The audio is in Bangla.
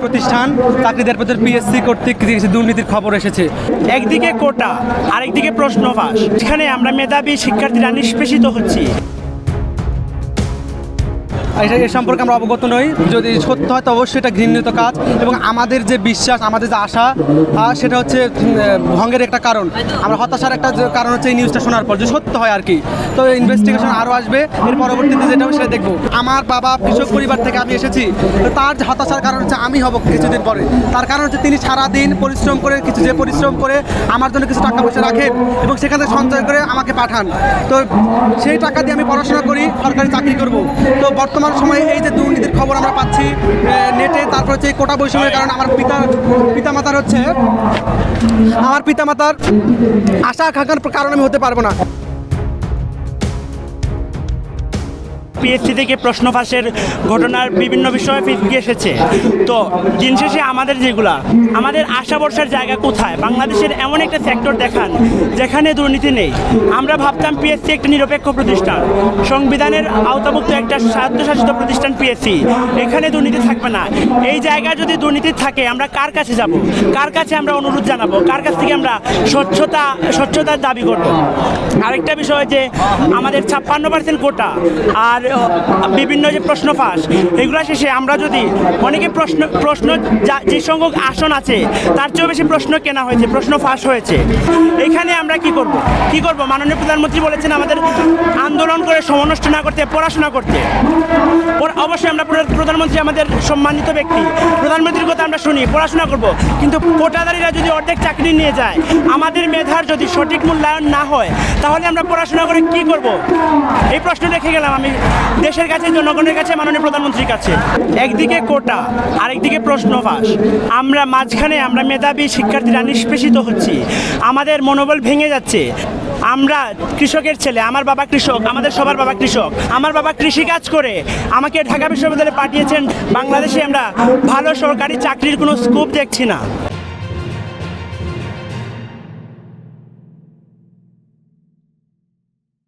প্রতিষ্ঠান চাকরিদের পদের পিএসসি কর্তৃক কিছু দুর্নীতির খবর এসেছে। একদিকে কোটা আরেকদিকে প্রশ্ন ফাঁস, যেখানে আমরা মেধাবী শিক্ষার্থীরা নিষ্পেষিত হচ্ছি। এ সম্পর্কে আমরা অবগত নই। যদি সত্য হয় তো অবশ্যই এটা ঘৃণিত কাজ এবং আমাদের যে বিশ্বাস, আমাদের যে আশা, সেটা হচ্ছে ভঙ্গের একটা কারণ। আমরা হতাশার একটা কারণ হচ্ছে এই নিউজটা শোনার পর, যে সত্য হয় আর কি। তো ইনভেস্টিগেশন আরও আসবে, এর পরবর্তীতে যেটা হবে সেটা দেখবো। আমার বাবা কৃষক পরিবার থেকে আমি এসেছি, তার যে হতাশার কারণ হচ্ছে আমি হব কিছুদিন পরে। তার কারণ হচ্ছে তিনি সারাদিন পরিশ্রম করে পরিশ্রম করে আমার জন্য কিছু টাকা পয়সা রাখেন এবং সেখান থেকে সঞ্চয় করে আমাকে পাঠান। তো সেই টাকা দিয়ে আমি পড়াশোনা করি, সরকারি চাকরি করব। তো বর্তমান সময়ে এই যে দুর্নীতির খবর আমরা পাচ্ছি নেটে, তারপর হচ্ছে কোটা বৈষম্যের কারণে আমার পিতামাতার আশা আকাঙ্ক্ষার কারণে আমি হতে পারবো না। পিএসসি থেকে প্রশ্ন ফাঁসের ঘটনার বিভিন্ন বিষয়ে ফিরে এসেছে। তো দিন শেষে আমাদের আশা ভরসার জায়গা কোথায়? বাংলাদেশের এমন একটা সেক্টর দেখান যেখানে দুর্নীতি নেই। আমরা ভাবতাম পিএসসি একটা নিরপেক্ষ প্রতিষ্ঠান, সংবিধানের আওতাভুক্ত একটা স্বায়ত্তশাসিত প্রতিষ্ঠান পিএসসি, এখানে দুর্নীতি থাকবে না। এই জায়গায় যদি দুর্নীতি থাকে আমরা কার কাছে যাব, কার কাছে আমরা অনুরোধ জানাবো, কার কাছ থেকে আমরা স্বচ্ছতার দাবি করব? আরেকটা বিষয় যে আমাদের 56% কোটা আর বিভিন্ন যে প্রশ্ন ফাঁস, এগুলো শেষে আমরা যদি অনেকে প্রশ্ন যে সংখ্যক আসন আছে তার চেয়েও বেশি প্রশ্ন কেনা হয়েছে, প্রশ্ন ফাঁস হয়েছে। এখানে আমরা কি করব? মাননীয় প্রধানমন্ত্রী বলেছেন আমাদের আন্দোলন করে সময় নষ্ট না করতে, পড়াশোনা করতে। অবশ্যই আমরা প্রধানমন্ত্রী আমাদের সম্মানিত ব্যক্তি, প্রধানমন্ত্রীর কথা আমরা শুনি, পড়াশোনা করব। কিন্তু কোটাদারীরা যদি অর্ধেক চাকরি নিয়ে যায়, আমাদের মেধার যদি সঠিক মূল্যায়ন না হয়, তাহলে আমরা পড়াশোনা করে কি করব? এই প্রশ্ন রেখে গেলাম আমি দেশের কাছে, জনগণের কাছে, মাননীয় প্রধানমন্ত্রীর কাছে। একদিকে কোটা আরেকদিকে প্রশ্ন ফাঁস, আমরা মেধাবী শিক্ষার্থীরা নিষ্পেষিত হচ্ছি, আমাদের মনোবল ভেঙে যাচ্ছে। আমরা কৃষকের ছেলে, আমার বাবা কৃষক, আমাদের সবার বাবা কৃষক। আমার বাবা কৃষিকাজ করে আমাকে ঢাকা বিশ্ববিদ্যালয়ে পাঠিয়েছেন। বাংলাদেশে আমরা ভালো সরকারি চাকরির কোনো স্কোপ দেখছি না।